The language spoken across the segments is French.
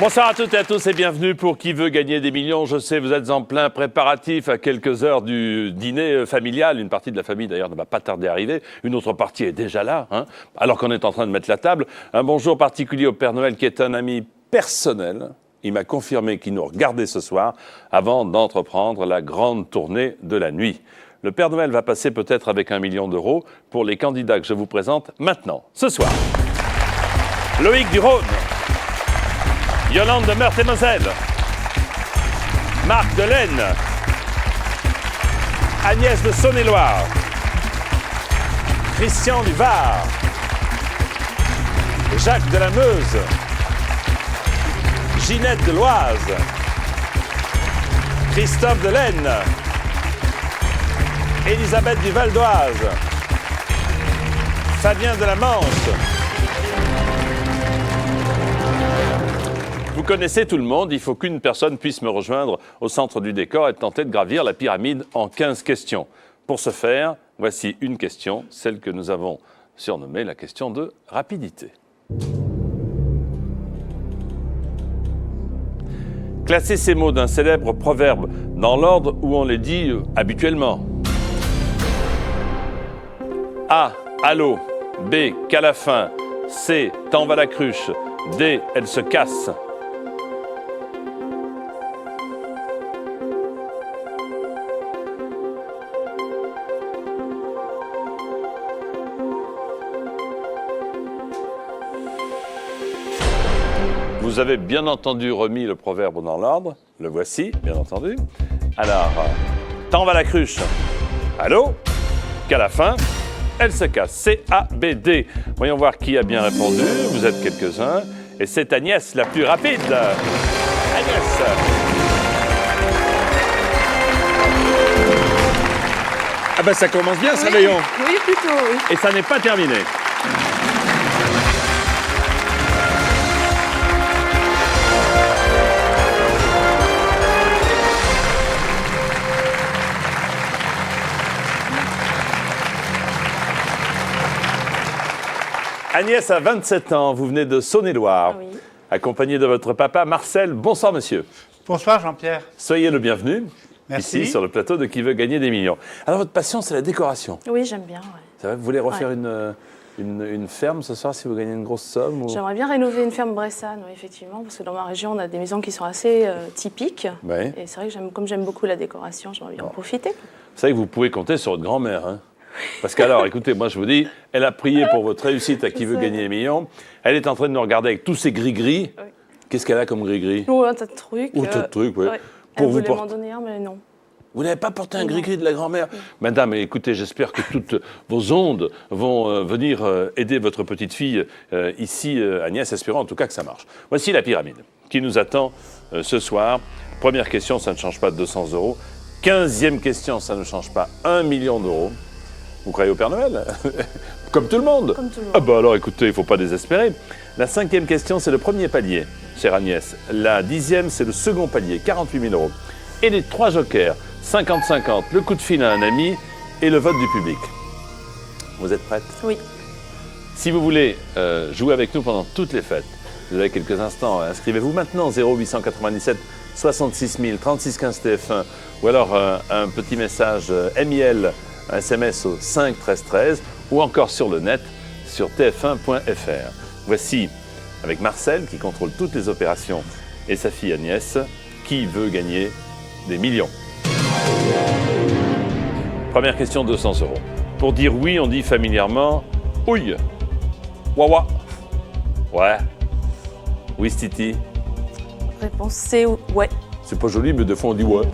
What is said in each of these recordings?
Bonsoir à toutes et à tous et bienvenue pour Qui veut gagner des millions. Je sais, vous êtes en plein préparatif à quelques heures du dîner familial. Une partie de la famille d'ailleurs ne va pas tarder à arriver. Une autre partie est déjà là, alors qu'on est en train de mettre la table. Un bonjour particulier au Père Noël qui est un ami personnel. Il m'a confirmé qu'il nous regardait ce soir avant d'entreprendre la grande tournée de la nuit. Le Père Noël va passer peut-être avec 1 million d'euros pour les candidats que je vous présente maintenant, ce soir. Loïc du Rhône. Yolande de Meurthe-et-Moselle, Marc de l'Aisne, Agnès de Saône-et-Loire, Christian du Var, Jacques de la Meuse, Ginette de l'Oise, Christophe de l'Aisne, Elisabeth du Val d'Oise, Fabien de la Manche. Vous connaissez tout le monde, il faut qu'une personne puisse me rejoindre au centre du décor et tenter de gravir la pyramide en 15 questions. Pour ce faire, voici une question, celle que nous avons surnommée la question de rapidité. Classez ces mots d'un célèbre proverbe dans l'ordre où on les dit habituellement. A. À l'eau. B. Qu'à la fin. C. T'en va la cruche. D. Elle se casse. Vous avez bien entendu remis le proverbe dans l'ordre. Le voici, bien entendu. Alors, t'en va la cruche. Allô? Qu'à la fin, elle se casse. C-A-B-D. Voyons voir qui a bien répondu. Vous êtes quelques-uns. Et c'est Agnès la plus rapide. Agnès. Ah ben ça commence bien, ce réveillon. Oui, plutôt, oui. Et ça n'est pas terminé. Agnès a 27 ans, vous venez de Saône-et-Loire, Oui. accompagné de votre papa Marcel. Bonsoir monsieur. Bonsoir Jean-Pierre. Soyez le bienvenu, Merci. ici sur le plateau de Qui veut gagner des millions. Alors votre passion c'est la décoration. Oui, j'aime bien. Ouais. Ça va, vous voulez refaire une ferme ce soir si vous gagnez une grosse somme ou... J'aimerais bien rénover une ferme bressane, oui, effectivement, parce que dans ma région, on a des maisons qui sont assez typiques. Ouais. Et c'est vrai que comme j'aime beaucoup la décoration, j'aimerais bien en profiter. Vous savez que vous pouvez compter sur votre grand-mère. Parce qu'alors, écoutez, moi je vous dis, elle a prié pour votre réussite à Qui veut gagner des millions. Elle est en train de nous regarder avec tous ses gris-gris. Oui. Qu'est-ce qu'elle a comme gris-gris? Ou un tas de trucs. Ou un tas de trucs, oui. Ouais. Pour Elle vous voulait m'en donner un, mais non. Vous n'avez pas porté un Non. gris-gris de la grand-mère? Madame, écoutez, j'espère que toutes vos ondes vont venir aider votre petite fille ici, Agnès, espérons en tout cas que ça marche. Voici la pyramide qui nous attend ce soir. Première question, ça ne change pas de 200 euros. 15e question, ça ne change pas 1 million d'euros. Vous croyez au Père Noël? Comme tout le monde. Comme tout le monde. Ah bah alors écoutez, il ne faut pas désespérer. La 5e question, c'est le premier palier, chère Agnès. La 10e, c'est le second palier, 48 000 euros. Et les 3 jokers, 50-50, le coup de fil à un ami et le vote du public. Vous êtes prête? Oui. Si vous voulez jouer avec nous pendant toutes les fêtes, vous avez quelques instants, inscrivez-vous maintenant 0897 66 000 36 15 TF1 ou alors un petit message MIL, un SMS au 5 13 13 ou encore sur le net sur tf1.fr. Voici, avec Marcel qui contrôle toutes les opérations et sa fille Agnès, qui veut gagner des millions. Première question, 200 euros. Pour dire oui, on dit familièrement « ouille ». Wawa. Ouais. Oui, Stiti. Réponse C, ouais. C'est pas joli, mais des fois on dit ouais.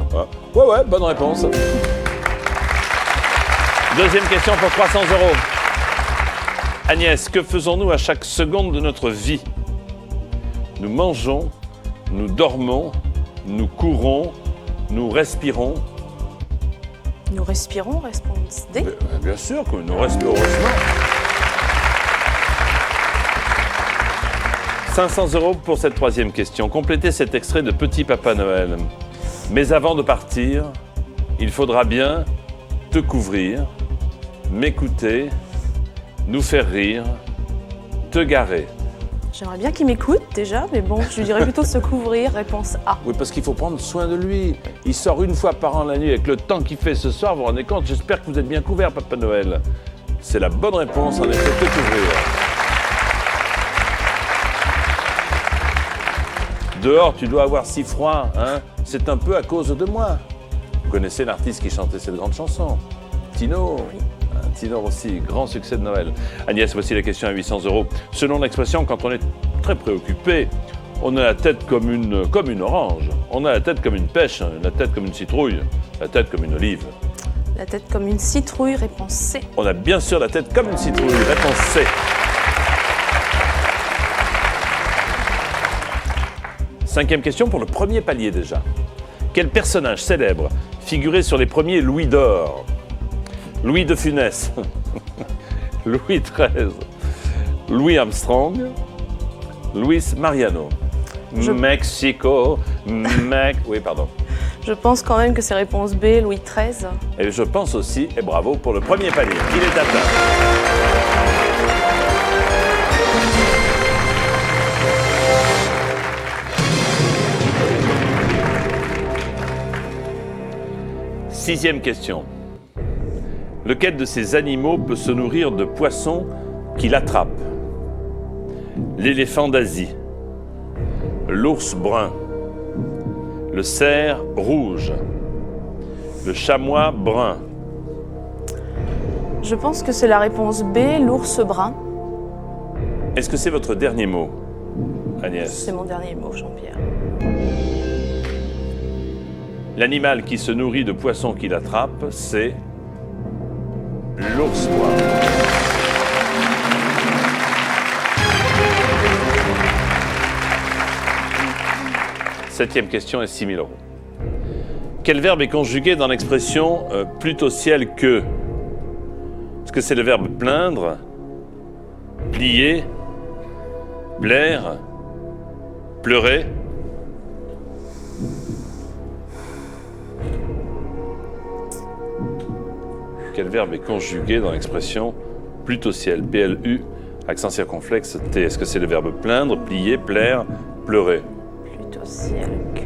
Ouais, bonne réponse. Deuxième question pour 300 euros. Agnès, que faisons-nous à chaque seconde de notre vie? Nous mangeons, nous dormons, nous courons, nous respirons. Nous respirons, réponse D. Bien sûr que nous respirons. Heureusement. 500 euros pour cette troisième question. Complétez cet extrait de Petit Papa Noël. Mais avant de partir, il faudra bien te couvrir, m'écouter, nous faire rire, te garer. J'aimerais bien qu'il m'écoute déjà, mais bon, je lui dirais plutôt se couvrir, réponse A. Oui, parce qu'il faut prendre soin de lui. Il sort une fois par an la nuit avec le temps qu'il fait ce soir, vous vous rendez compte? J'espère que vous êtes bien couvert, Papa Noël. C'est la bonne réponse, en effet, te couvrir. Dehors, tu dois avoir si froid, hein? C'est un peu à cause de moi. Vous connaissez l'artiste qui chantait cette grande chanson? Tino. Oui. Tino Rossi, grand succès de Noël. Agnès, voici la question à 800 €. Selon l'expression, quand on est très préoccupé, on a la tête comme une orange. On a la tête comme une pêche, la tête comme une citrouille, la tête comme une olive. La tête comme une citrouille, réponse C. On a bien sûr la tête comme une citrouille, réponse C. Cinquième question pour le premier palier déjà. Quel personnage célèbre figurait sur les premiers louis d'or? Louis de Funès, Louis XIII, Louis Armstrong, Luis Mariano. Mexico, oui, pardon. Je pense quand même que c'est réponse B, Louis XIII. Et je pense aussi, et bravo pour le premier palier, il est atteint. Sixième question. Lequel de ces animaux peut se nourrir de poissons qu'il attrape? L'éléphant d'Asie, l'ours brun, le cerf rouge, le chamois brun. Je pense que c'est la réponse B, l'ours brun. Est-ce que c'est votre dernier mot, Agnès? C'est mon dernier mot, Jean-Pierre. L'animal qui se nourrit de poissons qu'il attrape, c'est l'ours brun. Septième question est 6 000 €. Quel verbe est conjugué dans l'expression plutôt ciel que? Est-ce que c'est le verbe plaindre, plier, plaire, pleurer? Quel verbe est conjugué dans l'expression plutôt ciel? P-L-U, accent circonflexe T. Est-ce que c'est le verbe plaindre, plier, plaire, pleurer? Plutôt ciel que...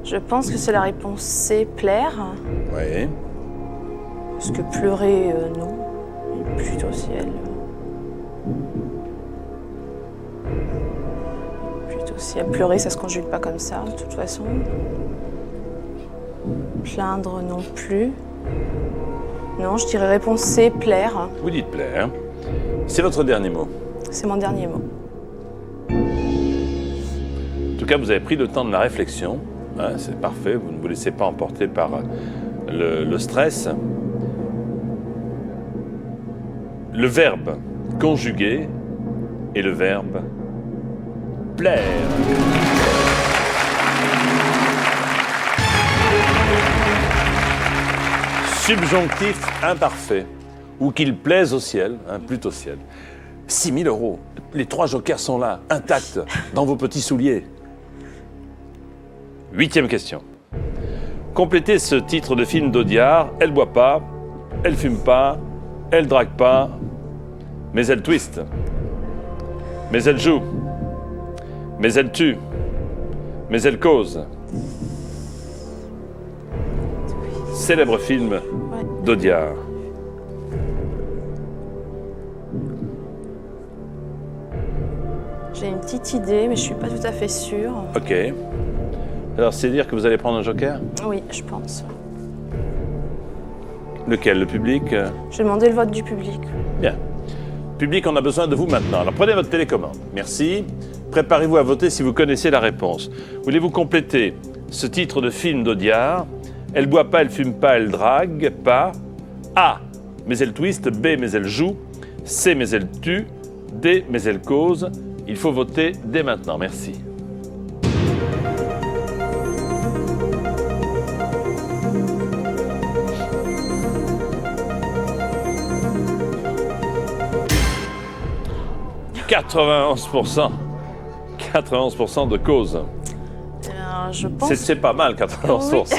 Je pense que c'est la réponse C, plaire. Oui. Parce que pleurer, non. Et plutôt ciel. Plutôt ciel. Pleurer, ça se conjugue pas comme ça, de toute façon. Plaindre non plus. Non, je dirais réponse C, plaire. Vous dites plaire. C'est votre dernier mot. C'est mon dernier mot. En tout cas, vous avez pris le temps de la réflexion. Hein, c'est parfait. Vous ne vous laissez pas emporter par le stress. Le verbe conjugué et le verbe plaire. Subjonctif imparfait, ou qu'il plaise au ciel, plutôt ciel. 6 000 €. Les 3 jokers sont là, intacts, dans vos petits souliers. Huitième question. Complétez ce titre de film d'Audiard. Elle boit pas, elle fume pas, elle drague pas, mais elle twiste. Mais elle joue. Mais elle tue. Mais elle cause. Célèbre film d'Audiard. J'ai une petite idée, mais je suis pas tout à fait sûre. Ok. Alors, c'est dire que vous allez prendre un joker? Oui, je pense. Lequel? Le public? Je vais demander le vote du public. Bien. Public, on a besoin de vous maintenant. Alors, prenez votre télécommande. Merci. Préparez-vous à voter si vous connaissez la réponse. Voulez-vous compléter ce titre de film d'Audiard? Elle boit pas, elle fume pas, elle drague pas. A, mais elle twiste. B, mais elle joue. C, mais elle tue. D, mais elle cause. Il faut voter dès maintenant. Merci. « 91% de cause. Je pense... C'est pas mal, 91%. Oui.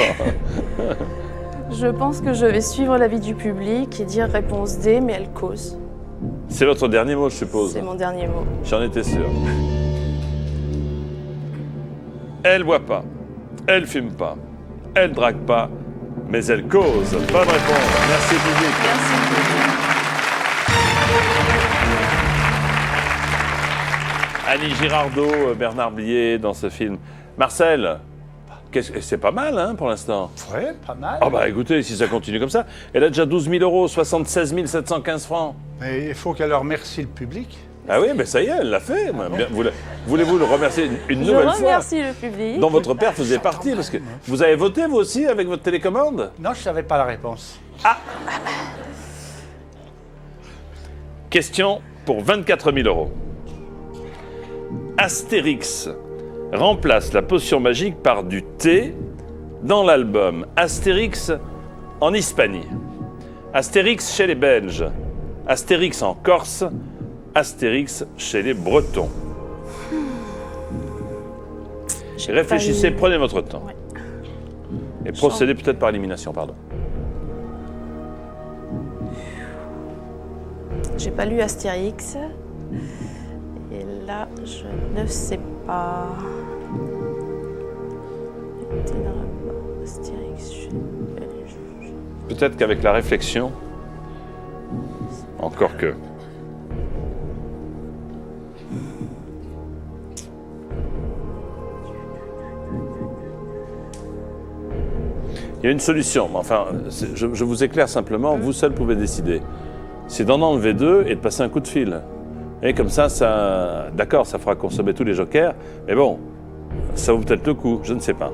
Je pense que je vais suivre l'avis du public et dire réponse D, mais elle cause. C'est votre dernier mot, je suppose. C'est mon dernier mot. J'en étais sûr. Elle boit pas, elle fume pas, elle drague pas, mais elle cause. Bonne réponse. Merci public. Merci. Annie Girardot, Bernard Blier dans ce film. Marcel, c'est pas mal hein, pour l'instant. Ouais, pas mal. Ah bah écoutez, si ça continue comme ça, elle a déjà 12 000 euros, 76 715 francs. Mais il faut qu'elle remercie le public. Ah oui, mais ça y est, elle l'a fait. Bien, voulez-vous le remercier une nouvelle Je fois remercie le public. dont votre père faisait partie, parce que vous avez voté vous aussi avec votre télécommande? Non, je savais pas la réponse. Question pour 24 000 euros. Astérix remplace la potion magique par du thé dans l'album Astérix en Hispanie. Astérix chez les Belges. Astérix en Corse. Astérix chez les Bretons. Réfléchissez, prenez votre temps. Ouais. Et procédez peut-être par élimination, pardon. J'ai pas lu Astérix. Et là, je ne sais pas. Astérix. Peut-être qu'avec la réflexion, encore que. Il y a une solution, mais enfin, je vous éclaire simplement, vous seul pouvez décider. C'est d'en enlever deux et de passer un coup de fil. Et comme ça, d'accord, ça fera consommer tous les jokers, mais bon, ça vaut peut-être le coup, je ne sais pas.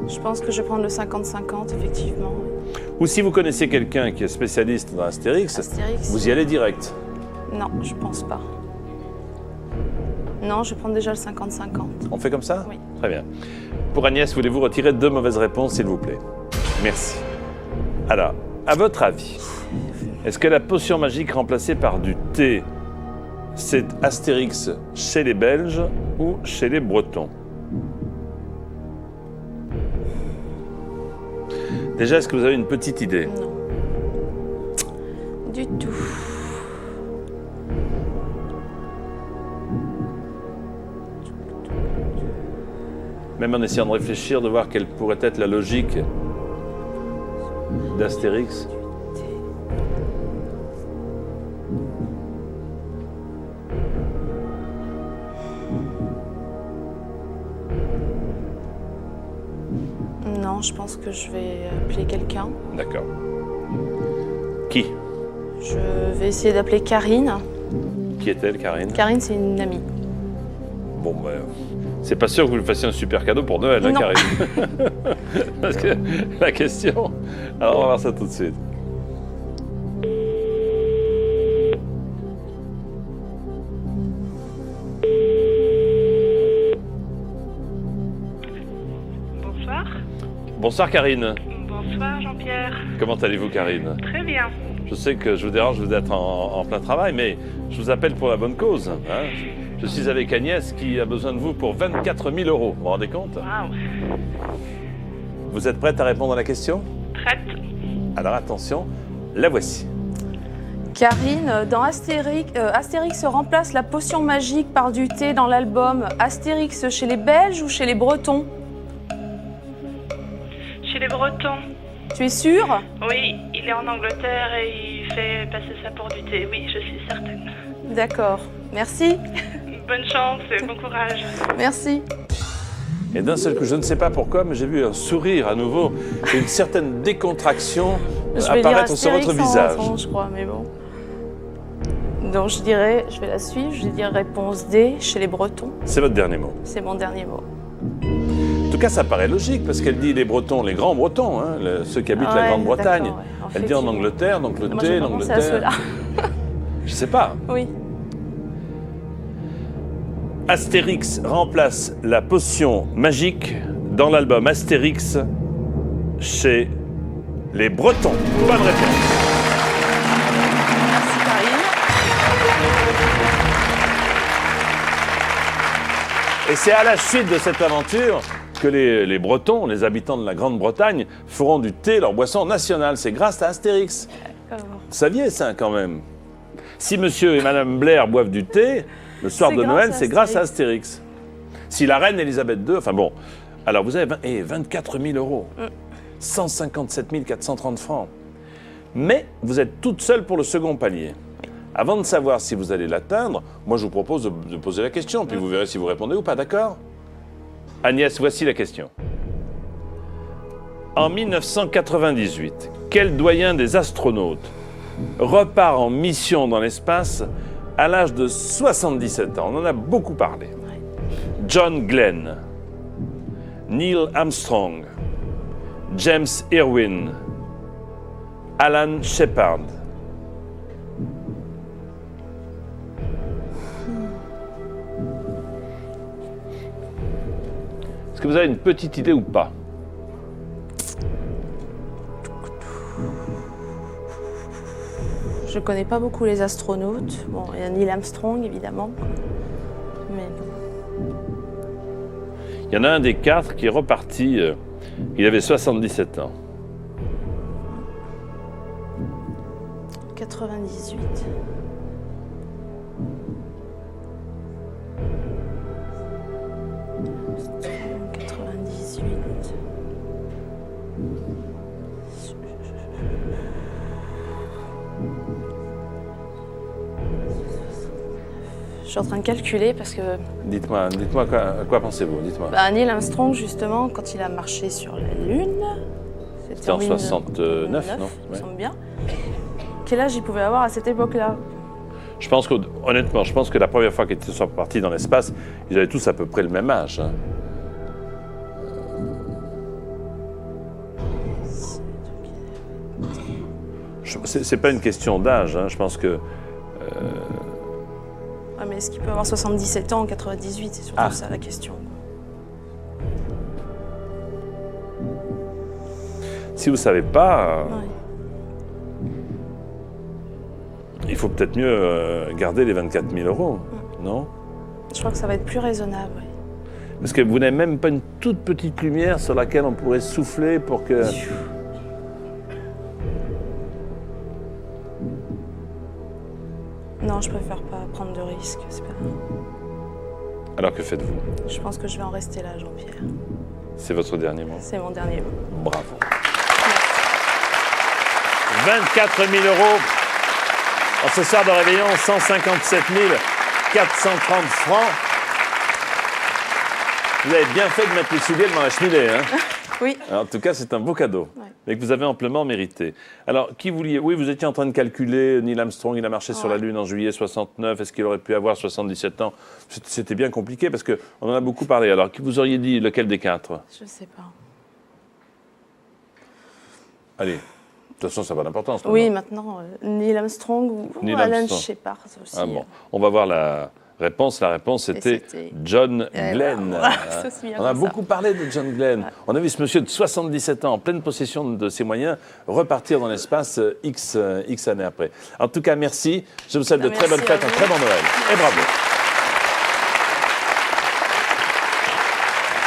Je pense que je vais prendre le 50-50, effectivement. Ou si vous connaissez quelqu'un qui est spécialiste dans Astérix, vous y allez direct. Non, je pense pas. Non, je vais prendre déjà le 50-50. On fait comme ça? Oui. Très bien. Pour Agnès, voulez-vous retirer 2 mauvaises réponses, s'il vous plaît? Merci. Alors, à votre avis, est-ce que la potion magique remplacée par du thé, c'est Astérix chez les Belges ou chez les Bretons? Déjà, est-ce que vous avez une petite idée? Non. Du tout. Même en essayant de réfléchir, de voir quelle pourrait être la logique d'Astérix. Non, je pense que je vais appeler quelqu'un. D'accord. Qui? Je vais essayer d'appeler Karine. Qui est-elle, Karine? Karine, c'est une amie. Bon, ben, c'est pas sûr que vous lui fassiez un super cadeau pour Noël, hein, Non. Karine. Parce que la question... Alors, on va voir ça tout de suite. Bonsoir. Bonsoir, Karine. Bonsoir Jean-Pierre. Comment allez-vous, Karine? Très bien. Je sais que je vous dérange, vous êtes en plein travail, mais je vous appelle pour la bonne cause. Hein. Je suis avec Agnès qui a besoin de vous pour 24 000 euros. Vous vous rendez compte? Waouh. Vous êtes prête à répondre à la question? Prête. Alors attention, la voici. Karine, dans Astérix remplace la potion magique par du thé dans l'album Astérix chez les Belges ou chez les Bretons? Chez les Bretons. Tu es sûre? Oui, il est en Angleterre et il fait passer ça pour du thé. Oui, je suis certaine. D'accord. Merci. Bonne chance et bon courage. Merci. Et d'un seul coup, je ne sais pas pourquoi, mais j'ai vu un sourire à nouveau et une certaine décontraction Je vais lire apparaître sur Astérix votre en visage. rentrant, je crois, mais bon. Donc je vais la suivre, je vais dire réponse D, chez les Bretons. C'est votre dernier mot. C'est mon dernier mot. En tout cas, ça paraît logique, parce qu'elle dit les Bretons, les grands Bretons, hein, ceux qui habitent la Ouais, Grande-Bretagne. d'accord, ouais. Elle dit en Effectivement. Angleterre, donc le Moi, thé, j'ai pas pensé à l'Angleterre. ceux-là. Je sais pas. Oui. Astérix remplace la potion magique dans l'album Astérix chez les Bretons. Bonne réponse. Merci Karine. Et c'est à la suite de cette aventure que les Bretons, les habitants de la Grande-Bretagne, feront du thé leur boisson nationale. C'est grâce à Astérix. D'accord. Vous saviez ça quand même? Si monsieur et madame Blair boivent du thé, le soir C'est de grâce Noël, à c'est grâce à Astérix. Astérix. Si la reine Elisabeth II, enfin bon, alors vous avez 24 000 euros, 157 430 francs. Mais vous êtes toute seule pour le second palier. Avant de savoir si vous allez l'atteindre, moi je vous propose de poser la question, puis vous verrez si vous répondez ou pas, d'accord? Agnès, voici la question. En 1998, quel doyen des astronautes repart en mission dans l'espace à l'âge de 77 ans? On en a beaucoup parlé. John Glenn, Neil Armstrong, James Irwin, Alan Shepard. Est-ce que vous avez une petite idée ou pas? Je connais pas beaucoup les astronautes. Bon, il y a Neil Armstrong, évidemment. Mais Il y en a un des 4 qui est reparti, il avait 77 ans. 98. Je suis en train de calculer parce que Dites-moi à quoi pensez-vous? Dites-moi. Neil Armstrong, justement, quand il a marché sur la Lune, C'était en 69, non? Il me Ouais. semble bien. Quel âge il pouvait avoir à cette époque-là? Je pense honnêtement, je pense que la première fois qu'ils sont partis dans l'espace, ils avaient tous à peu près le même âge. Hein. C'est pas une question d'âge, hein. Je pense que... Ah, mais est-ce qu'il peut avoir 77 ans en 98? C'est surtout ça la question. Si vous savez pas, Ouais. il faut peut-être mieux garder les 24 000 euros, non? Je crois que ça va être plus raisonnable. Oui. Parce que vous n'avez même pas une toute petite lumière sur laquelle on pourrait souffler pour que... Non, je préfère pas prendre de risques. C'est pas... Alors que faites-vous? Je pense que je vais en rester là, Jean-Pierre. C'est votre dernier mot? C'est mon dernier mot. Bravo. 24 000 euros. En ce soir de réveillon, 157 430 francs. Vous avez bien fait de mettre les souliers devant la cheminée, hein? Oui. Alors, en tout cas, c'est un beau cadeau, Ouais. mais que vous avez amplement mérité. Alors, qui vouliez... Oui, vous étiez en train de calculer, Neil Armstrong, il a marché sur la Lune en juillet 69, est-ce qu'il aurait pu avoir 77 ans? C'était bien compliqué, parce qu'on en a beaucoup parlé. Alors, qui vous auriez dit lequel des 4? Je sais pas. Allez, de toute façon, ça n'a pas d'importance. Oui, maintenant, Neil Armstrong ou Neil Alan Armstrong. Shepard aussi. Ah bon, on va voir la réponse. La réponse, c'était c'était- John Eh Glenn. ben, voilà, ça, c'est bien On a comme ça. beaucoup parlé de John Glenn. Ouais. On a vu ce monsieur de 77 ans, en pleine possession de ses moyens, repartir dans l'espace X années après. En tout cas, merci. Je vous souhaite de très Merci bonnes fêtes, à un vous. très bon Noël. Et bravo.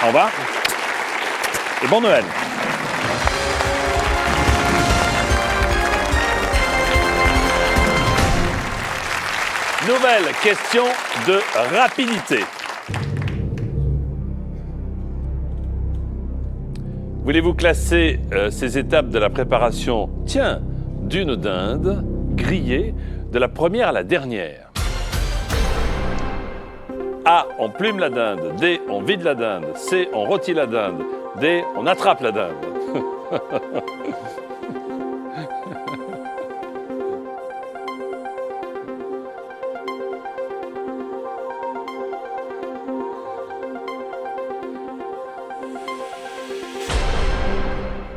Au revoir. Et bon Noël. Nouvelle question de rapidité. Voulez-vous classer ces étapes de la préparation, tiens, d'une dinde grillée de la première à la dernière? A, on plume la dinde. D, on vide la dinde. C, on rôtit la dinde. D, on attrape la dinde.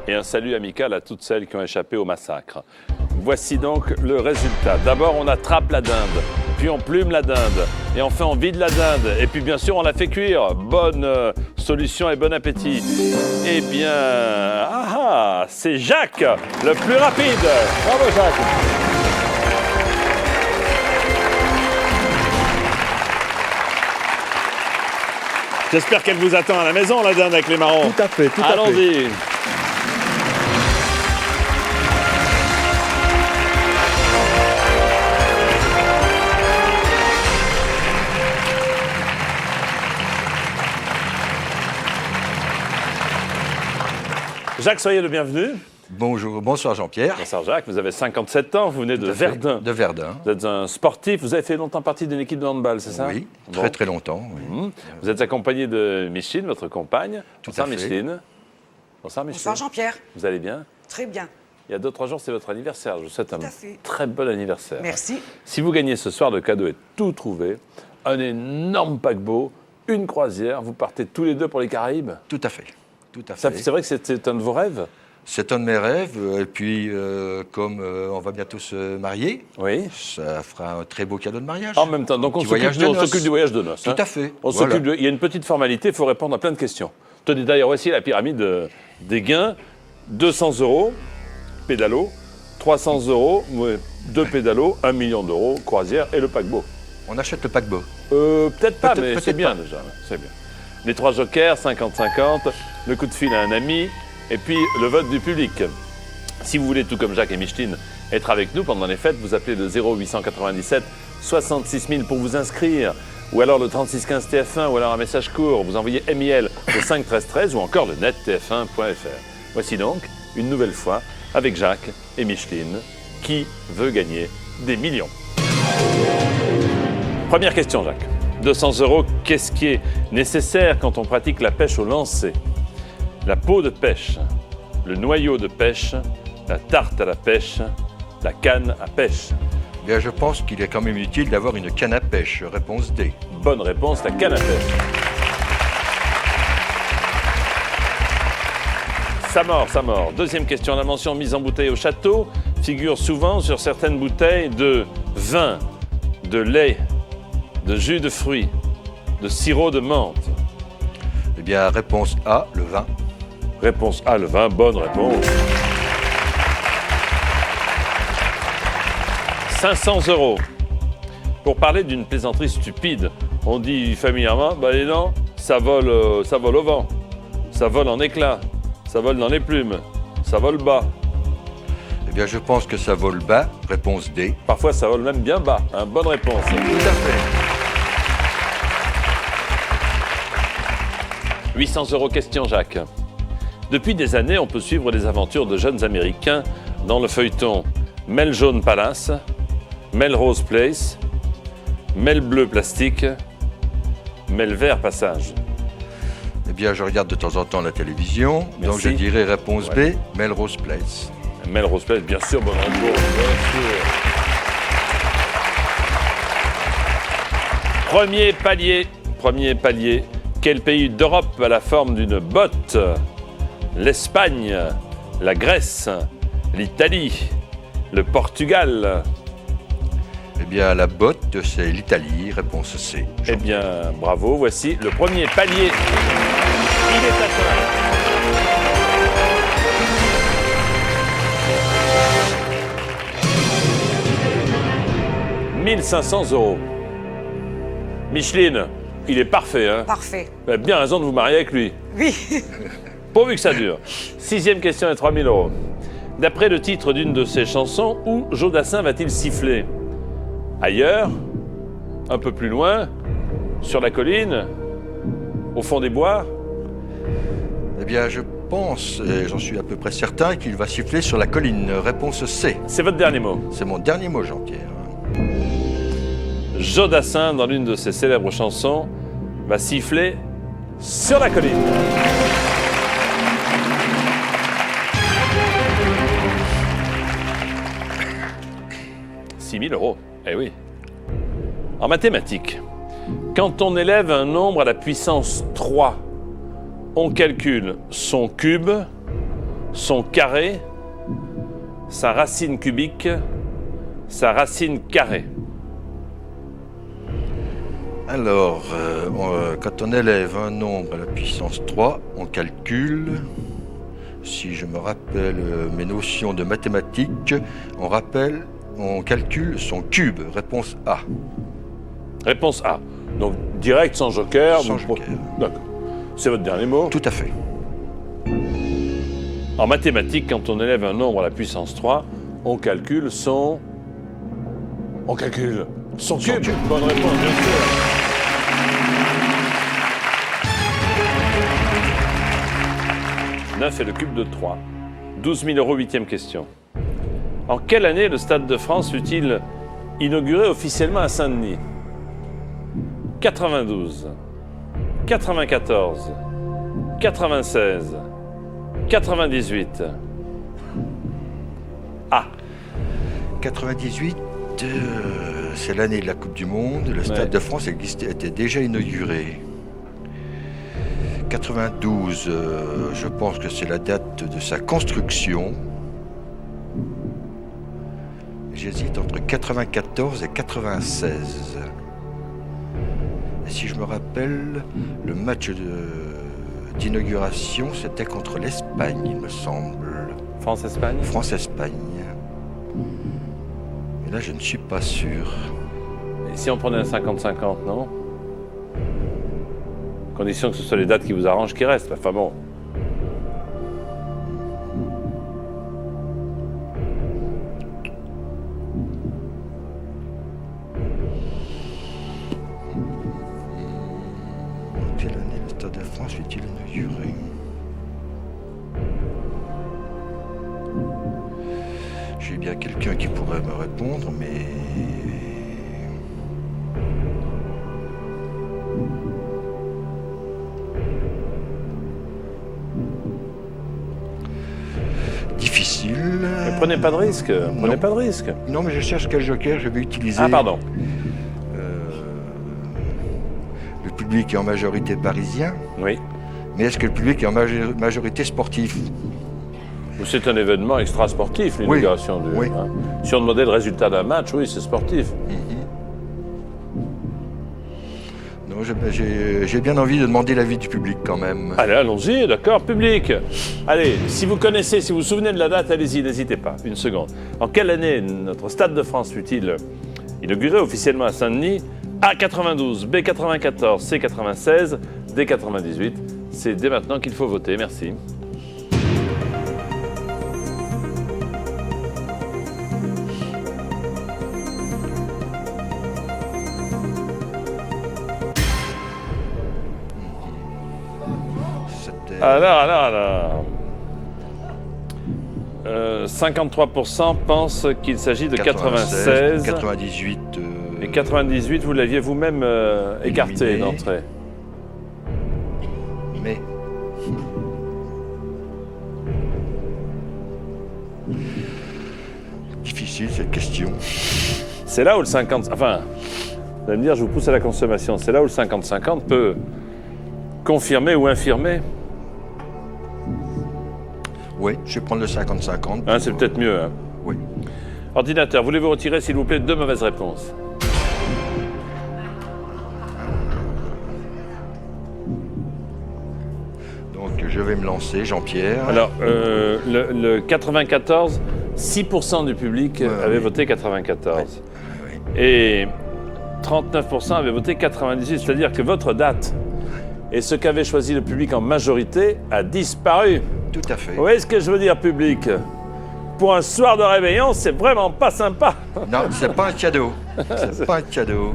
Et un salut amical à toutes celles qui ont échappé au massacre. Voici donc le résultat. D'abord, on attrape la dinde, puis on plume la dinde, et enfin on vide la dinde, et puis bien sûr on la fait cuire. Bonne solution et bon appétit. Eh bien, c'est Jacques, le plus rapide. Bravo Jacques. J'espère qu'elle vous attend à la maison, la dinde avec les marrons. Tout à fait, tout à fait. Allons-y. Jacques, soyez le bienvenu. Bonjour, bonsoir Jean-Pierre. Bonsoir Jacques, vous avez 57 ans, vous venez de Verdun. De Verdun. Vous êtes un sportif, vous avez fait longtemps partie d'une équipe de handball, c'est ça? Oui, Bon. très très longtemps. Oui. Vous êtes accompagné de Micheline, votre compagne. Bonsoir à fait. Micheline. Bonsoir Micheline. Bonsoir Jean-Pierre. Vous allez bien? Très bien. Il y a 2-3 jours, c'est votre anniversaire. Je vous souhaite un Tout à fait. très bon anniversaire. Merci. Si vous gagnez ce soir, le cadeau est tout trouvé. Un énorme paquebot, une croisière. Vous partez tous les deux pour les Caraïbes. Tout à fait. Tout à C'est fait. vrai que c'est un de vos rêves? C'est un de mes rêves. Et puis, comme on va bientôt se marier, Oui. ça fera un très beau cadeau de mariage. En même temps, donc on Petit voyage s'occupe de noces. du voyage de noces. Tout à fait. On Voilà. s'occupe il y a une petite formalité, il faut répondre à plein de questions. Tenez, d'ailleurs, voici la pyramide des gains. 200 € pédalo, 300 €, 2 pédalos, 1 million d'euros, croisière et le paquebot. On achète le paquebot. Peut-être pas, mais peut-être c'est bien pas. déjà. C'est bien. Les 3 jokers, 50-50, le coup de fil à un ami, et puis le vote du public. Si vous voulez, tout comme Jacques et Micheline, être avec nous pendant les fêtes, vous appelez le 0897 66 000 pour vous inscrire, ou alors le 3615 TF1, ou alors un message court, vous envoyez MIL au 5 13 13, ou encore le net tf1.fr. Voici donc, une nouvelle fois, avec Jacques et Micheline, qui veut gagner des millions. Première question, Jacques. 200 €, qu'est-ce qui est nécessaire quand on pratique la pêche au lancer? La peau de pêche, le noyau de pêche, la tarte à la pêche, la canne à pêche. Eh bien, je pense qu'il est quand même utile d'avoir une canne à pêche. Réponse D. Bonne réponse, la canne à pêche. Ça mord. Deuxième question, la mention mise en bouteille au château figure souvent sur certaines bouteilles de vin, de lait, de jus de fruits, de sirop de menthe. Eh bien, réponse A, le vin. Réponse A, le vin, bonne réponse. 500 €. Pour parler d'une plaisanterie stupide, on dit familièrement, bah dis non, ça vole au vent, ça vole en éclats, ça vole dans les plumes, ça vole bas. Eh bien, je pense que ça vole bas. Réponse D. Parfois, ça vole même bien bas. Hein, bonne réponse. Tout à fait. 800 € question, Jacques. Depuis des années, on peut suivre les aventures de jeunes Américains dans le feuilleton Melrose Palace, Melrose Place, Mel Bleu Plastique, Mel Vert Passage. Eh bien, je regarde de temps en temps la télévision. Donc, Merci. je dirais réponse Ouais. B, Melrose Place. Melrose Place, bien sûr, bonne réponse, bien sûr. Premier palier. Quel pays d'Europe a la forme d'une botte? L'Espagne, la Grèce, l'Italie, le Portugal. Eh bien, la botte, c'est l'Italie. Réponse C. Eh bien, bravo, voici le premier palier. Il est atteint. 1500 €. Micheline, il est parfait, hein? Parfait. Vous avez bien raison de vous marier avec lui. Oui. Pourvu que ça dure. 6e question et 3000 €. D'après le titre d'une de ses chansons, où Jodassin va-t-il siffler? Ailleurs? Un peu plus loin? Sur la colline? Au fond des bois? Eh bien, je pense, et j'en suis à peu près certain, qu'il va siffler sur la colline. Réponse C. C'est votre dernier mot. C'est mon dernier mot, Jean-Pierre. Jodassin, dans l'une de ses célèbres chansons, va siffler sur la colline. « 6 000 €. Eh oui. En mathématiques, quand on élève un nombre à la puissance 3, on calcule son cube, son carré, sa racine cubique, sa racine carrée. Alors, quand on élève un nombre à la puissance 3, on calcule, si je me rappelle mes notions de mathématiques, on calcule son cube. Réponse A. Réponse A. Donc, direct, sans joker. Sans vous- joker. D'accord. C'est votre dernier mot. Tout à fait. En mathématiques, quand on élève un nombre à la puissance 3, on calcule son... On calcule son cube. cube. Bonne réponse, bien sûr. 9 et le cube de 3. 12 000 euros, 8e question. En quelle année le Stade de France fut-il inauguré officiellement à Saint-Denis? 92, 94, 96, 98. Ah, 98, c'est l'année de la Coupe du Monde. Le Stade de France était déjà inauguré. 92, je pense que c'est la date de sa construction. J'hésite entre 94 et 96. Et si je me rappelle, le match d'inauguration, c'était contre l'Espagne, il me semble. France-Espagne? France-Espagne. Et là, je ne suis pas sûr. Et si on prenait un 50-50, non? Condition que ce soit les dates qui vous arrangent qui restent. Enfin bon. Quelle année le Stade de France fut-il inauguré? J'ai bien quelqu'un qui pourrait me répondre, mais... difficile. Mais prenez pas de risque. Prenez Non. pas de risque. Non, mais je cherche quel joker je vais utiliser. Ah, pardon. Le public est en majorité parisien, Oui. mais est-ce que le public est en majorité sportif? Ou c'est un événement extra-sportif, l'inauguration du. Oui. Hein. Si on demandait le résultat d'un match, oui, c'est sportif. Non, j'ai bien envie de demander l'avis du public quand même. Allez, allons-y, d'accord, public. Allez, si vous connaissez, si vous vous souvenez de la date, allez-y, n'hésitez pas, une seconde. En quelle année notre Stade de France fut-il inauguré officiellement à Saint-Denis? A 92, B 94, C 96, D 98. C'est dès maintenant qu'il faut voter, merci. Alors. 53% pensent qu'il s'agit de 96. 98. Et 98, vous l'aviez vous-même écarté éliminé. d'entrée. Mais. Difficile cette question. C'est là où le 50... Enfin, vous allez me dire, je vous pousse à la consommation. C'est là où le 50-50 peut confirmer ou infirmer. Oui, je vais prendre le 50-50. Hein, c'est peut-être mieux. Hein. Oui. Ordinateur, voulez-vous retirer, s'il vous plaît, 2 mauvaises réponses? Donc je vais me lancer, Jean-Pierre. Alors, le 94, 6% du public avait voté 94. Oui. Et 39% avaient voté 98. C'est-à-dire que votre date et ce qu'avait choisi le public en majorité a disparu. Tout à fait. Vous voyez ce que je veux dire, public? Pour un soir de réveillon, c'est vraiment pas sympa. Non, c'est pas un cadeau. C'est pas un cadeau.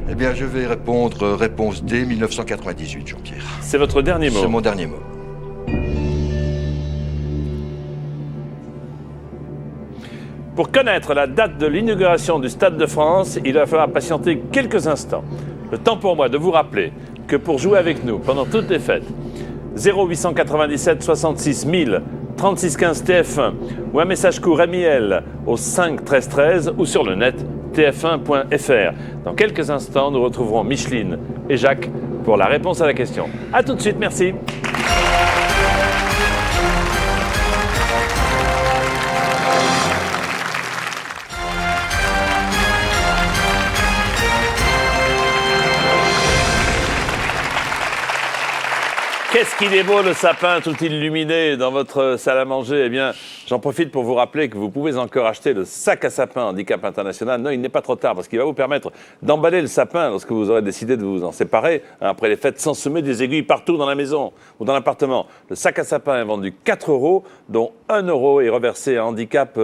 Eh bien, je vais répondre réponse D, 1998, Jean-Pierre. C'est votre dernier mot. C'est mon dernier mot. Pour connaître la date de l'inauguration du Stade de France, il va falloir patienter quelques instants. Le temps pour moi de vous rappeler que pour jouer avec nous pendant toutes les fêtes, 0897 66 000, 36 15 TF1 ou un message court Miel au 5 13 13 ou sur le net tf1.fr. Dans quelques instants, nous retrouverons Micheline et Jacques pour la réponse à la question. A tout de suite, merci. Qu'est-ce qu'il est beau le sapin tout illuminé dans votre salle à manger. Eh bien, j'en profite pour vous rappeler que vous pouvez encore acheter le sac à sapin Handicap International. Non, il n'est pas trop tard parce qu'il va vous permettre d'emballer le sapin lorsque vous aurez décidé de vous en séparer après les fêtes sans semer des aiguilles partout dans la maison ou dans l'appartement. Le sac à sapin est vendu 4 €, dont 1 € est reversé à Handicap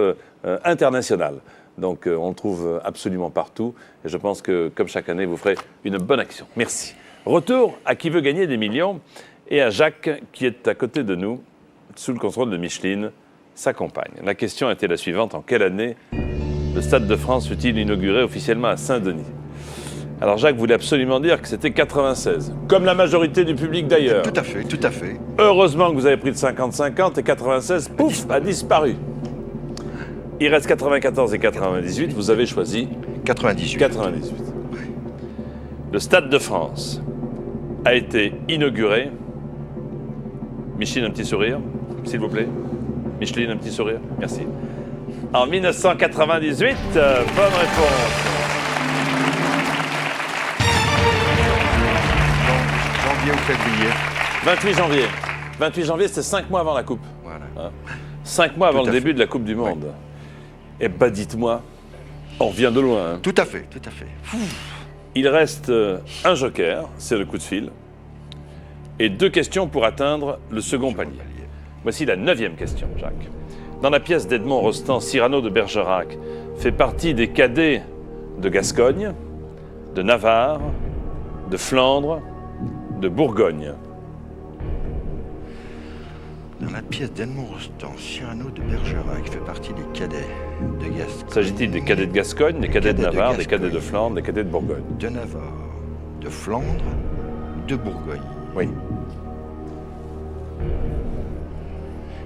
International. Donc, on le trouve absolument partout et je pense que, comme chaque année, vous ferez une bonne action. Merci. Retour à Qui veut gagner des millions et à Jacques qui est à côté de nous, sous le contrôle de Micheline, sa compagne. La question était la suivante. En quelle année le Stade de France fut-il inauguré officiellement à Saint-Denis? Alors Jacques voulait absolument dire que c'était 96, comme la majorité du public d'ailleurs. Tout à fait, tout à fait. Heureusement que vous avez pris le 50-50 et 96, pouf, a disparu. Il reste 94 et 98, vous avez choisi 98. 98. Le Stade de France a été inauguré. Micheline, un petit sourire, s'il vous plaît. Micheline, un petit sourire, merci. En 1998, bonne réponse. Janvier ou février. 28 janvier. 28 janvier, c'était 5 mois avant la Coupe. Voilà. 5 mois avant Tout le à début fait. de la Coupe du Monde. Eh ben, dites-moi, on revient de loin. Hein. Tout à fait, tout à fait. Il reste un joker, c'est le coup de fil, et 2 questions pour atteindre le second palier. Voici la 9e question, Jacques. Dans la pièce d'Edmond Rostand, Cyrano de Bergerac fait partie des cadets de Gascogne, de Navarre, de Flandre, de Bourgogne. Dans la pièce d'Edmond Rostand, Cyrano de Bergerac fait partie des cadets de Gascogne. S'agit-il des cadets de Gascogne, des cadets de cadets de Navarre, des Gascogne. cadets de Flandre, des cadets de Bourgogne? De Navarre, de Flandre, de Bourgogne. Oui.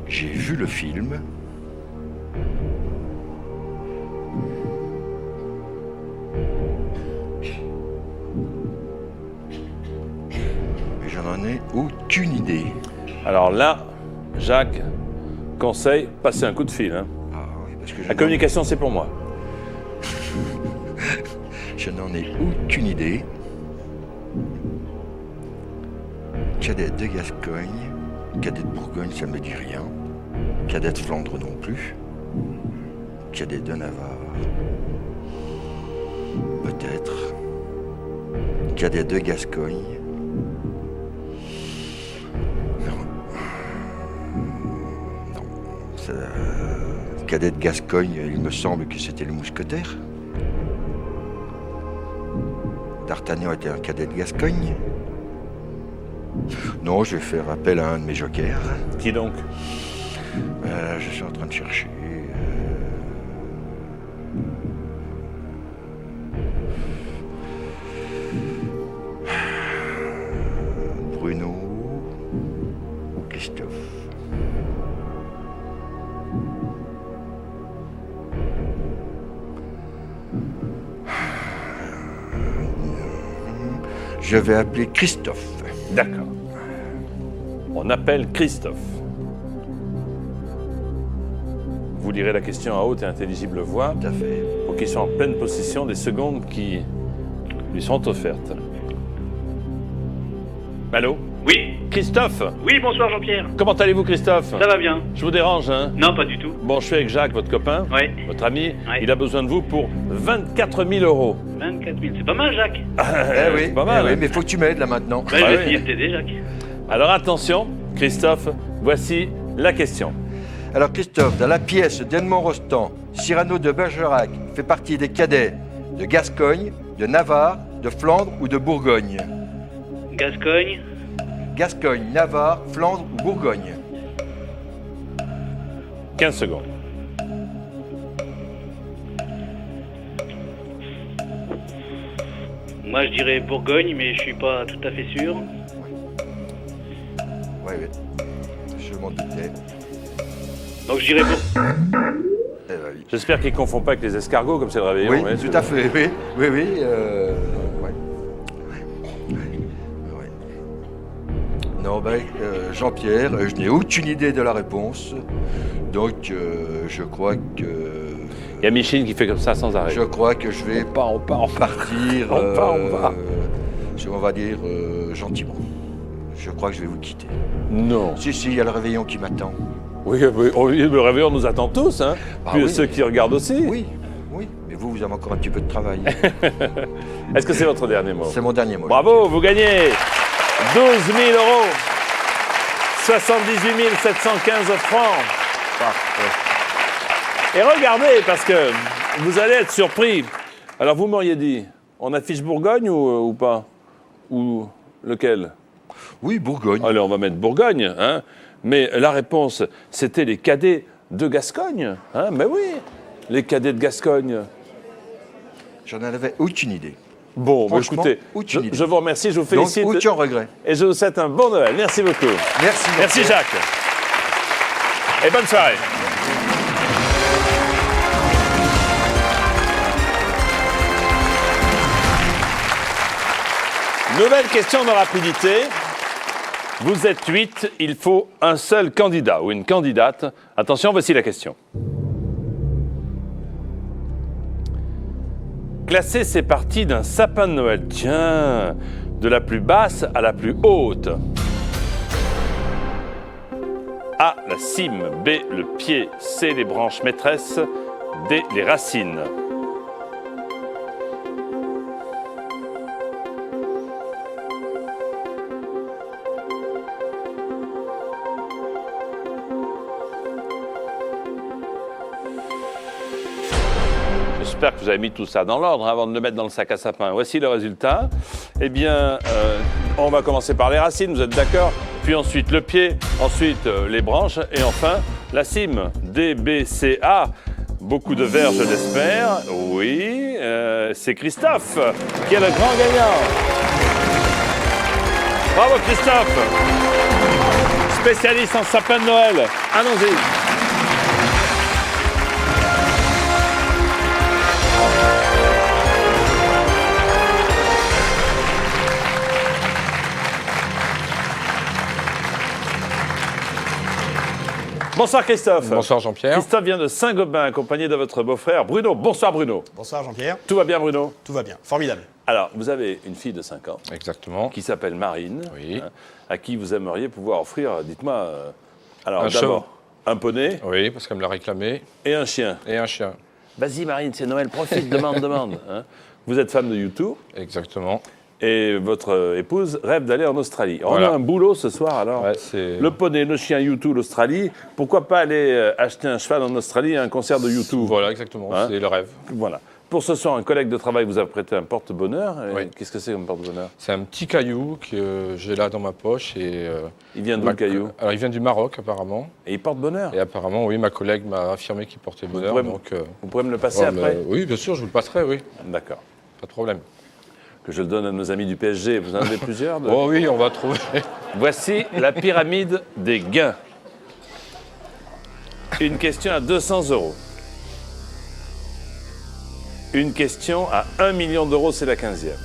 J'ai vu le film. Mais j'en ai aucune idée. Alors là, Jacques, conseil, passez un coup de fil. Hein. Ah oui, parce que La communication, c'est pour moi. je n'en ai aucune idée. Cadet de Gascogne, cadet de Bourgogne, ça ne me dit rien. Cadet de Flandre non plus. Cadet de Navarre. Peut-être. Cadet de Gascogne. Non. Cadet de Gascogne, il me semble que c'était le mousquetaire. D'Artagnan était un cadet de Gascogne. Non, je vais faire appel à un de mes jokers. Qui donc? Je suis en train de chercher. Bruno ou Christophe. Je vais appeler Christophe. D'accord. On appelle Christophe. Vous lirez la question à haute et intelligible voix Tout à fait. pour qu'il soit en pleine possession des secondes qui lui sont offertes. Allô? Oui, Christophe? oui, bonsoir Jean-Pierre. Comment allez-vous, Christophe? Ça va bien? Je vous dérange, hein? Non, pas du tout. Bon, je suis avec Jacques, votre copain, Oui, votre ami. Ouais. Il a besoin de vous pour 24 000 euros. 24 000, c'est pas mal Jacques. Eh oui, c'est pas mal, eh oui, hein. mais faut que tu m'aides là maintenant. Ben, je Ah vais oui. essayer de t'aider Jacques. Alors attention, Christophe, voici la question. Alors Christophe, dans la pièce d'Edmond Rostand, Cyrano de Bergerac fait partie des cadets de Gascogne, de Navarre, de Flandre ou de Bourgogne. Gascogne, Gascogne, Navarre, Flandre ou Bourgogne. 15 secondes. moi je dirais Bourgogne, mais je suis pas tout à fait sûr. Oui, oui. Je m'en doutais. Donc je dirais Eh ben oui. J'espère qu'il ne confond pas avec les escargots, comme c'est le réveillon. Oui, ouais, tout c'est- à fait, oui, oui, oui. Ouais. Ouais. Non, ben, Jean-Pierre, je n'ai aucune idée de la réponse. Donc, je crois que... Il y a Micheline qui fait comme ça sans arrêt. Je crois que je vais On part, on part. partir... On part. On va dire gentiment. Je crois que je vais vous quitter. Non. Si, il y a le réveillon qui m'attend. Oui, le réveillon nous attend tous, hein. Ah Puis oui. ceux qui regardent aussi. Oui, oui. Mais vous avez encore un petit peu de travail. Est-ce que c'est votre dernier mot? C'est mon dernier mot. Bravo, vous gagnez 12 000 euros, 78 715 francs. Et regardez, parce que vous allez être surpris. Alors, vous m'auriez dit, on affiche Bourgogne ou pas? Ou Lequel? Oui, Bourgogne. Allez, on va mettre Bourgogne. Hein. Mais la réponse, c'était les cadets de Gascogne. Hein. Mais oui, les cadets de Gascogne. J'en avais aucune idée. Bon, bah, Franchement, écoutez, aucune idée. je vous remercie, je vous félicite. Donc, aucun regret. Et je vous souhaite un bon Noël. Merci beaucoup. Merci. Merci Jacques. Et bonne soirée. Nouvelle question de rapidité. Vous êtes 8, il faut un seul candidat ou une candidate. Attention, voici la question. Classer ces parties d'un sapin de Noël. Tiens, de la plus basse à la plus haute. A, la cime. B, le pied. C, les branches maîtresses. D, les racines. J'espère que vous avez mis tout ça dans l'ordre avant de le mettre dans le sac à sapin. Voici le résultat. Eh bien, on va commencer par les racines, vous êtes d'accord? Puis ensuite le pied, ensuite les branches et enfin la cime. D, B, C, A. Beaucoup de verre, je l'espère. Oui, c'est Christophe qui est le grand gagnant. Bravo Christophe, spécialiste en sapin de Noël. Allons-y. Bonsoir Christophe. Bonsoir Jean-Pierre. Christophe vient de Saint-Gobain, accompagné de votre beau-frère Bruno. Bonsoir Bruno. Bonsoir Jean-Pierre. Tout va bien Bruno? Tout va bien, formidable. Alors, vous avez une fille de 5 ans Exactement. qui s'appelle Marine, Oui. hein, à qui vous aimeriez pouvoir offrir, dites-moi, alors Un d'abord, un poney Oui, parce qu'elle me l'a réclamé. et un chien. Et un chien. Vas-y Marine, c'est Noël, profite, demande. Hein. Vous êtes femme de YouTube Exactement. et votre épouse rêve d'aller en Australie. On Voilà. a un boulot ce soir alors. Ouais, c'est... Le poney, le chien, YouTube, l'Australie. Pourquoi pas aller acheter un cheval en Australie et un concert de YouTube? Voilà, exactement. Hein C'est le rêve. Voilà. Pour ce soir, un collègue de travail vous a prêté un porte-bonheur. Oui. Qu'est-ce que c'est comme porte-bonheur? C'est un petit caillou que j'ai là dans ma poche. Et, Il vient d'où le caillou? Alors, il vient du Maroc, apparemment. Et il porte bonheur. Et apparemment, oui, ma collègue m'a affirmé qu'il portait bonheur. pourrez- Donc, Vous pourrez me le passer ouais, après? mais- oui, bien sûr, je vous le passerai, oui. D'accord. Pas de problème. Que je le donne à nos amis du PSG. Vous en avez plusieurs de- Oh oui, on va trouver. Voici la pyramide des gains. Une question à 200 €. Une question à 1 million d'euros, c'est la 15e.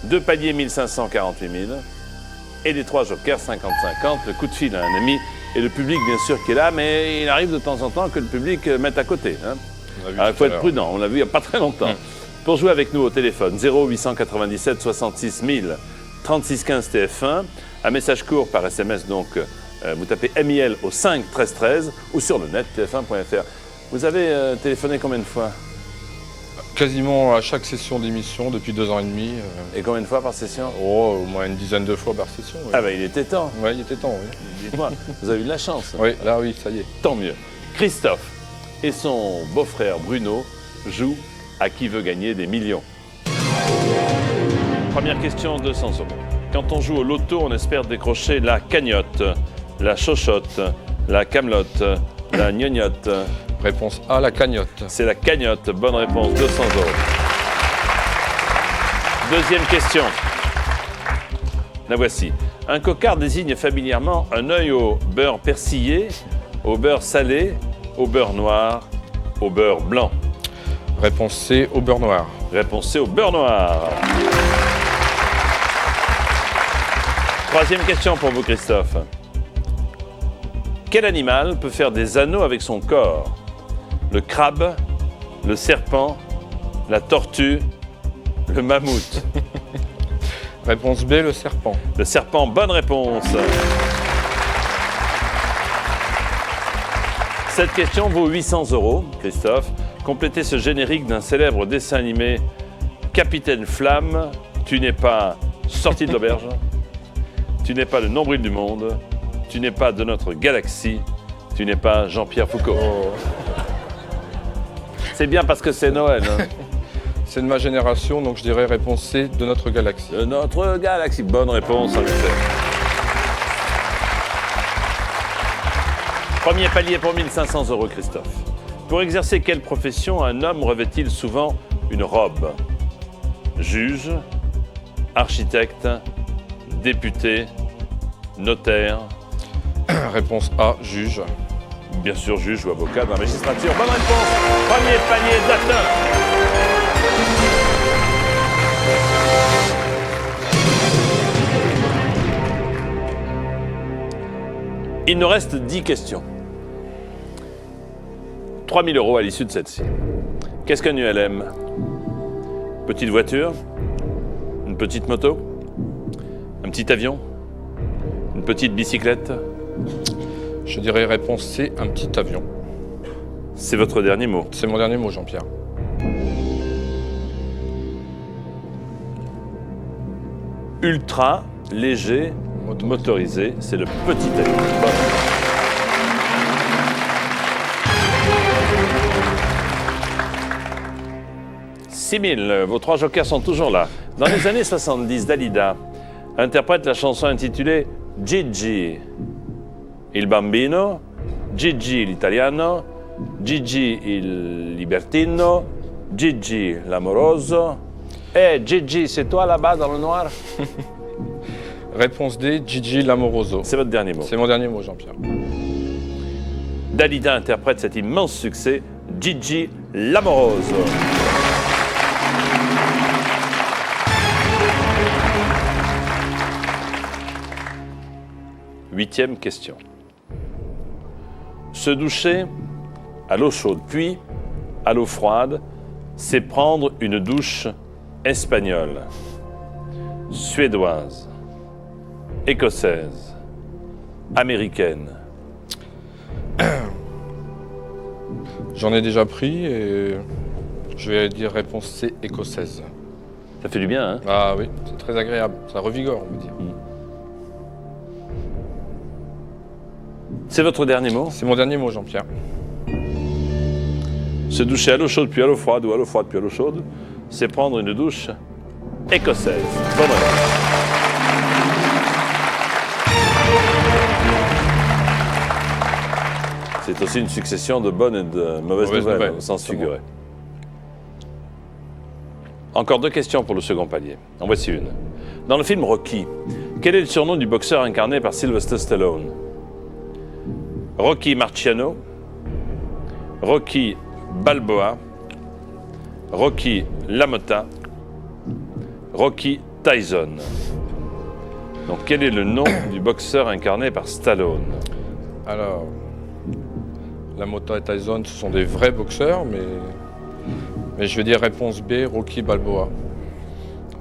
2 paliers, 1548 000. Et les 3 jokers, 50-50. Le coup de fil à un ami. Et le public, bien sûr, qui est là. Mais il arrive de temps en temps que le public mette à côté. Hein. On a vu Alors, il tout faut à être l'heure. prudent, on l'a vu il n'y a pas très longtemps. Pour jouer avec nous au téléphone, 0897 66 000, 36 15 TF1, un message court par SMS, donc vous tapez MIL au 5 13 13 ou sur le net tf1.fr. Vous avez téléphoné combien de fois? Quasiment à chaque session d'émission depuis 2 ans et demi. Et combien de fois par session? Oh, au moins une dizaine de fois par session. Oui. Ah ben il était temps, Ouais, il était temps, oui. dites-moi, vous avez eu de la chance. Oui, là, oui, ça y est. Tant mieux. Christophe et son beau-frère Bruno jouent à qui veut gagner des millions. Première question, 200 €. Quand on joue au loto, on espère décrocher la cagnotte, la chochotte, la camelote, la gnognotte. Réponse A, la cagnotte. C'est la cagnotte. Bonne réponse, 200 €. Deuxième question. La voici. Un coquard désigne familièrement un œil au beurre persillé, au beurre salé, au beurre noir, au beurre blanc. Réponse C, au beurre noir. Réponse C, au beurre noir. Troisième question pour vous, Christophe. Quel animal peut faire des anneaux avec son corps? Le crabe, le serpent, la tortue, le mammouth. Réponse B, le serpent. Le serpent, bonne réponse. Cette question vaut 800 €, Christophe. Complétez ce générique d'un célèbre dessin animé. Capitaine Flamme, tu n'es pas sorti de l'auberge, tu n'es pas le nombril du monde, tu n'es pas de notre galaxie, tu n'es pas Jean-Pierre Foucault. C'est bien parce que c'est Noël. Hein. C'est de ma génération, donc je dirais réponse C, de notre galaxie. De notre galaxie. Bonne réponse, en effet. Premier palier pour 1500 €, Christophe. Pour exercer quelle profession un homme revêt-il souvent une robe? Juge, architecte, député, notaire. Réponse A, juge. Bien sûr, juge ou avocat dans la magistrature. Bonne réponse. Premier palier d'atteint. Il nous reste 10 questions. 3 000 € à l'issue de celle-ci. Qu'est-ce qu'un ULM? Petite voiture? Une petite moto? Un petit avion? Une petite bicyclette? Je dirais réponse C, un petit avion. C'est votre dernier mot. C'est mon dernier mot, Jean-Pierre. Ultra, léger, motorisé, c'est le petit avion. Bon. « 6 000, vos 3 jokers sont toujours là. Dans les années 70, Dalida interprète la chanson intitulée « Gigi, il bambino »,« Gigi l'italiano »,« Gigi il libertino »,« Gigi l'amoroso ». Eh, Gigi, c'est toi là-bas dans le noir? Réponse D, Gigi l'amoroso. C'est votre dernier mot. C'est mon dernier mot, Jean-Pierre. Dalida interprète cet immense succès, Gigi l'amoroso. Huitième question. Se doucher à l'eau chaude puis à l'eau froide, c'est prendre une douche espagnole, suédoise, écossaise, américaine. J'en ai déjà pris et je vais dire réponse C, écossaise. Ça fait du bien, hein? Ah oui, c'est très agréable. Ça revigore, on va dire. C'est votre dernier mot? C'est mon dernier mot, Jean-Pierre. Se doucher à l'eau chaude puis à l'eau froide ou à l'eau froide puis à l'eau chaude, c'est prendre une douche écossaise. Bonne réponse. C'est aussi une succession de bonnes et de mauvaises nouvelles, au sens figuré. Encore 2 questions pour le second palier. En voici une. Dans le film Rocky, quel est le surnom du boxeur incarné par Sylvester Stallone? Rocky Marciano, Rocky Balboa, Rocky LaMotta, Rocky Tyson. Donc quel est le nom du boxeur incarné par Stallone? Alors, LaMotta et Tyson, ce sont des vrais boxeurs, mais je vais dire réponse B, Rocky Balboa.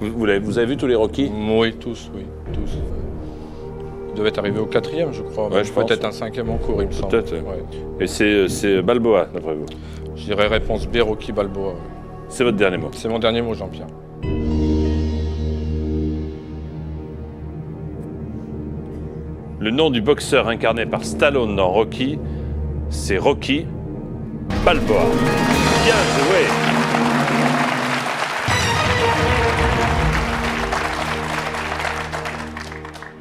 Vous avez vu tous les Rocky? Oui, tous. Il devait être arrivé au 4e, je crois. Ouais, je pense. Peut-être un 5e en cours, il me semble. Peut-être. Ouais. Et c'est Balboa, d'après vous? Je dirais réponse B, Rocky Balboa. C'est votre dernier mot. C'est mon dernier mot, Jean-Pierre. Le nom du boxeur incarné par Stallone dans Rocky, c'est Rocky Balboa. Bien joué!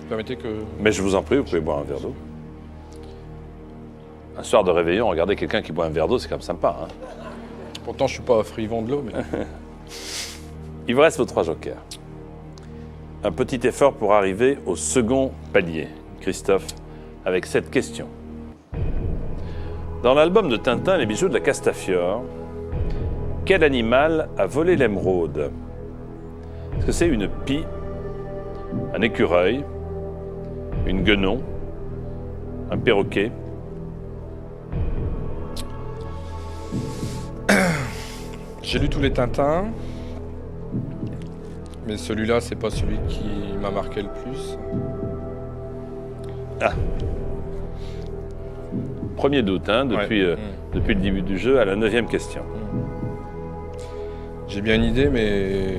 Permettez que... Mais je vous en prie, vous pouvez boire un verre d'eau. Un soir de réveillon, regarder quelqu'un qui boit un verre d'eau, c'est quand même sympa. Hein? Pourtant, je suis pas friand de l'eau, mais... Il vous reste vos 3 jokers. Un petit effort pour arriver au second palier, Christophe, avec cette question. Dans l'album de Tintin, Les bijoux de la Castafiore, quel animal a volé l'émeraude? Est-ce que c'est une pie, un écureuil, une guenon, un perroquet? J'ai lu tous les Tintins, mais celui-là, c'est pas celui qui m'a marqué le plus. Ah. Premier doute, hein, depuis le début du jeu, à la 9e question. J'ai bien une idée, mais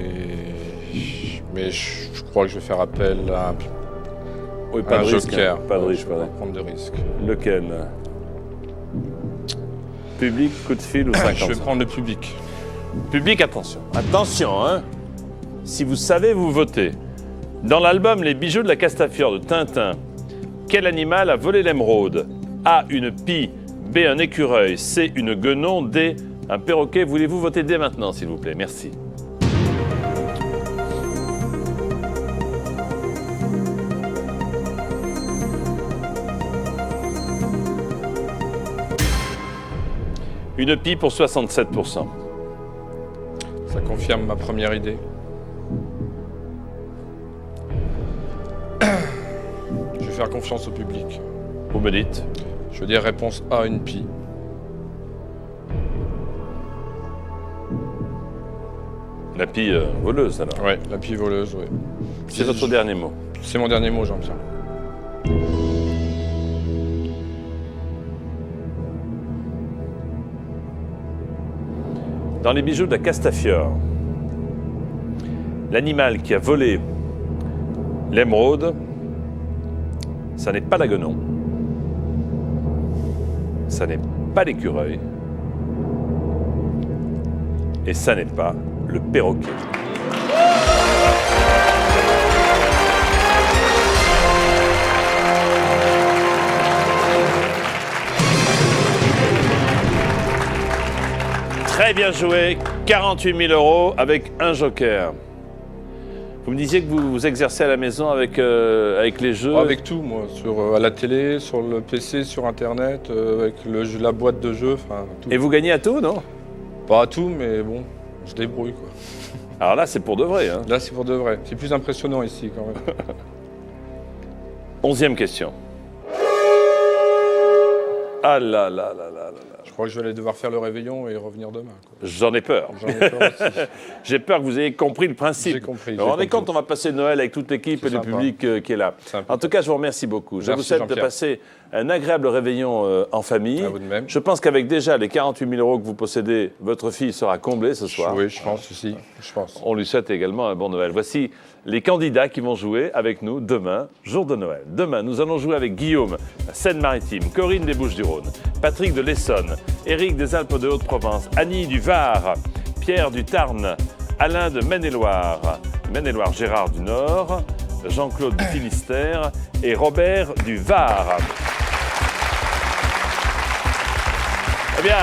je crois que je vais faire appel à Oui, pas un de risque. joker. Hein, pas de risque. Je vais pas prendre de risque. Lequel? Public, coup de fil ou 50? Je vais prendre le public. Public, attention. Attention, hein. Si vous savez, vous votez. Dans l'album Les bijoux de la Castafiore de Tintin, quel animal a volé l'émeraude? A, une pie. B, un écureuil. C, une guenon. D, un perroquet. Voulez-vous voter dès maintenant, s'il vous plaît? Merci. Une pie pour 67%. Ça confirme ma première idée. Je vais faire confiance au public. Vous me dites. Je veux dire réponse A, une pie. La pie voleuse, alors. Ouais, la pie voleuse, oui. C'est votre dernier mot. C'est mon dernier mot, Jean-Pierre. Dans les bijoux de la Castafiore, l'animal qui a volé l'émeraude, ça n'est pas la guenon, ça n'est pas l'écureuil, et ça n'est pas le perroquet. Très bien joué, 48 000 € avec un joker. Vous me disiez que vous vous exercez à la maison avec les jeux. Avec tout, moi, à la télé, sur le PC, sur Internet, avec la boîte de jeux, enfin tout. Et vous gagnez à tout, non? Pas à tout, mais bon, je débrouille, quoi. Alors là, c'est pour de vrai. Hein. Là, c'est pour de vrai. C'est plus impressionnant ici, quand même. 11e question. Ah là là là là là. Je crois que je vais aller devoir faire le réveillon et revenir demain, quoi. J'en ai peur. J'en ai peur aussi. J'ai peur que vous ayez compris le principe. J'ai compris. Alors, on est compte, on va passer Noël avec toute l'équipe et le sympa. public qui est là. Sympa. En tout cas, je vous remercie beaucoup. Je Merci, vous souhaite de Jean-Pierre. passer un agréable réveillon en famille. À vous de même. Je pense qu'avec déjà les 48 000 € que vous possédez, votre fille sera comblée ce soir. Oui, je pense aussi. Je pense. On lui souhaite également un bon Noël. Voici les candidats qui vont jouer avec nous demain, jour de Noël. Demain, nous allons jouer avec Guillaume, la Seine-Maritime, Corinne des Bouches-du-Rhône, Patrick de l'Essonne, Éric des Alpes de Haute-Provence, Annie du Var, Pierre du Tarn, Alain de Maine-et-Loire, Maine-et-Loire Gérard du Nord, Jean-Claude du Finistère et Robert du Var. Eh bien,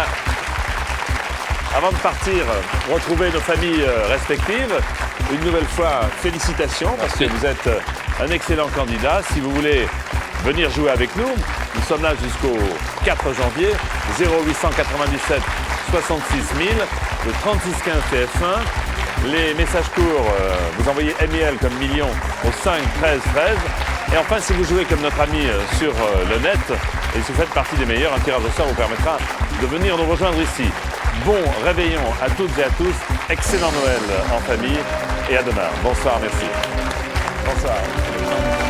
avant de partir, retrouver nos familles respectives, une nouvelle fois, félicitations parce que vous êtes un excellent candidat. Si vous voulez venir jouer avec nous, nous sommes là jusqu'au 4 janvier, 0897 66 000, le 3615 TF1, les messages courts, vous envoyez MEL comme million au 5 13 13. Et enfin, si vous jouez comme notre ami sur le net, et si vous faites partie des meilleurs, un tirage au sort vous permettra de venir nous rejoindre ici. Bon réveillon à toutes et à tous, excellent Noël en famille et à demain. Bonsoir, merci. Bonsoir.